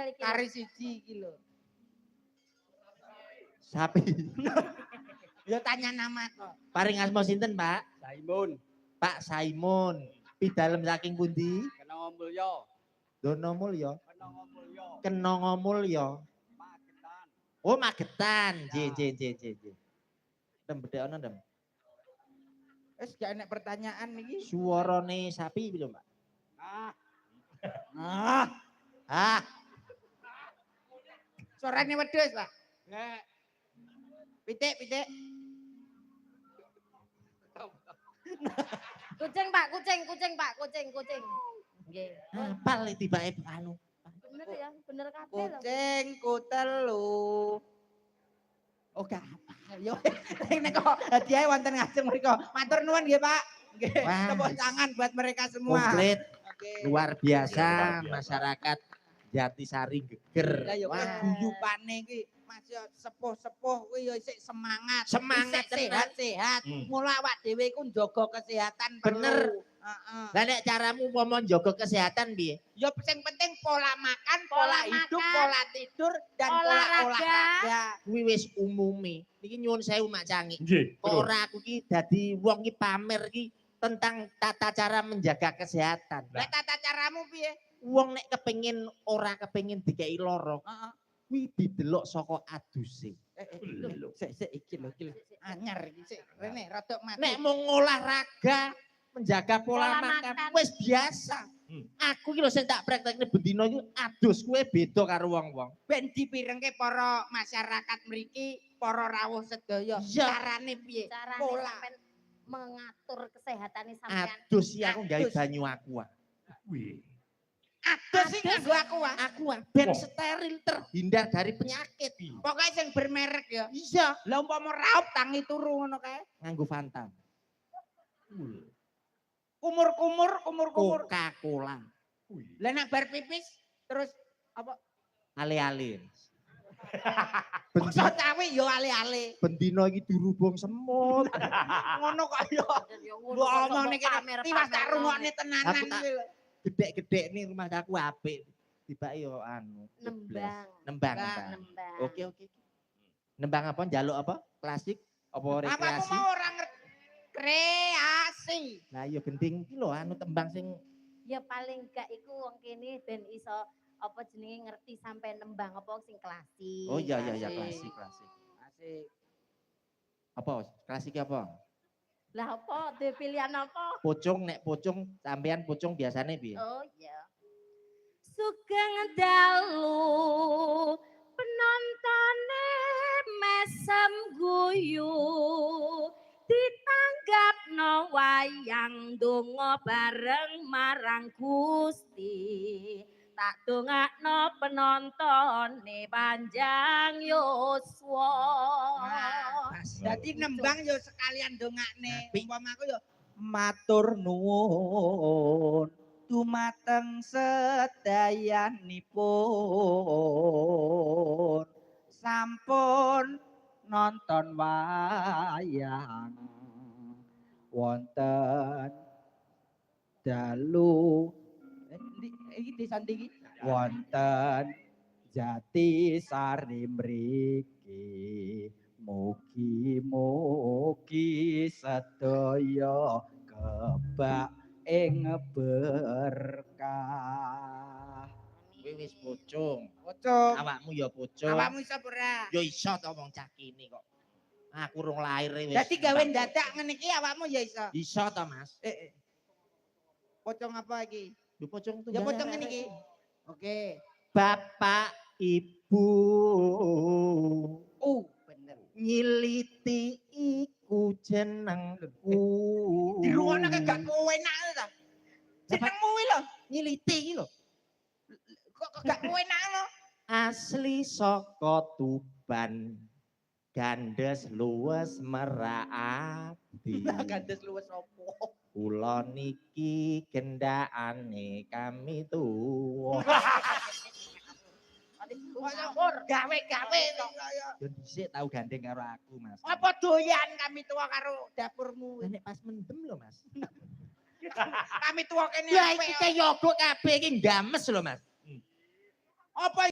katel iki. Kari siji iki lho. Sapi. Ya tanya nama kok. Paring asma sinten, Pak? Saimun, Pak Saimon. Pidalem saking pundi? Kenanga Mulya, Dono Mulya. Kenanga Mulya, Kenanga Mulya. Magetan. Oh, Magetan. J. Dem bedhe ana, Dem. Wis gak enek pertanyaan iki. Suarane sapi piro, Pak? Ah, Ah, Suarane wedhus, Pak. nek Pitik. Kucing Pak, kucing Pak, kucing. Nggih. apal tibake anu. Bener ya, bener kabeh lho. Kucing ku telu. Oh gak apa. Yo nek kok hadiah wonten ngajeng mriku. Matur nuwun nggih, Pak. Nggih, Wah. tepuk tangan buat mereka semua. Komplit, Oke. luar biasa masyarakat Jatisari geger. Lah yo Wah. guyupane iki masih sepuh-sepuh kuwi yo isih semangat. Semangat Isih sehat-sehat. Mula awak dhewe iku njaga kesehatan Bener. perlu. Heeh. Lah nek caramu umpama njaga kesehatan piye? Yo sing penting pola makan, Pola pola hidup, makan. pola tidur dan pola Olahraga. olahraga. Kuwi wis umume. Niki nyuwun sewu Mak Cangi. Nggih. Kok ora aku ki dadi wong ki pamer ki tentang tata cara menjaga kesehatan. Lah tata caramu piye? Wong nek kepengin ora kepengin dikei loro, Heeh. kuwi didelok saka aduse. Lho, sik iki lho. Anyar iki sik. Rene rada mati. Nek mau olahraga, menjaga pola Pola makan, makan. wis biasa. Aku ki lho sing tak praktekne bendina iki adus kuwe beda karo wong-wong. Ben dipirengke para masyarakat mriki, para rawuh sedaya. Iya. Carane piye? Carane Pola. sampean mengatur kesehatane sampean. Adus iki aku gawe Adus. banyu aqua. Wih. Adus iki nganggo aku ah. Aqua ben Wah. steril terhindar dari penyakit. Pokoke sing bermerek ya. Iya, Lah umpama raup tangi turu ngono kae. nganggo Fanta. Kumur-kumur. Coca-Cola. Lah nek bar pipis terus apa? Ale-ale. Basa cawe yo ale-ale. Bendina iki dirubung semut. Ngono kok yo. Mbok omong niki tiwas tak rungokne tenanan Aku tak- iki lho. Gedek-gedek nih rumah aku apik. Tiba yo anu. Nembang. Nembang. Nembang. Oke. Nembang apa? Njaluk apa? Klasik? Apa Apa aku rekreasi? mau orang kreasi. Lah yo gending iki lho anu tembang sing Ya paling gak iku wong kene ben iso apa jenenge ngerti sampai nembang apa sing klasik. Oh iya Klasik. klasik. Asik. Apa? Klasik apa? Lah apa duwe pilihan apa? Pocong nek pocong sampean pocong biasane piye? Oh iya. Sugeng dalu penontone mesem guyu ditanggapno wayang donga bareng marang Gusti tak dongakno penontone panjang yuswa. Jadi nembang yo sekalian dongakne. Apik. Umpama aku yo matur nuwun dumateng sedayanipun sampun nonton wayang wonten dalu iki disanti iki wonten Jatisari mriki mugi-mugi sedaya kebak ing berkah. Kuwi wis pocong. Pocong. Awakmu ya pocong. Awakmu iso ora? Yo iso to wong cah kene kok. Aku rung lair wis. Dadi gawe dadak ngene iki awakmu ya iso. Iso to, Mas. Pocong apa iki? Yo pocong tuh. Ya pocong ngene iki. Oke. Bapak Ibu Bener. nyiliti iku jenengku. Dirungokno gak enak ta? Jenengmu iki lho. Nyiliti iki lho. Kok gak enak lho. Asli saka Tuban. Gandes luwes merati. Gandes luwes opo? Kula niki gendakane kami tuwa. Gawe-gawe to. Yo dhisik tau gandeng karo aku, Mas. Apa doyan kami tua karo dapurmu? Lah nek pas mendem lho, Mas. Kami tua kene Ya apik. iki kaya yogo kabeh iki games lho, Mas. Apa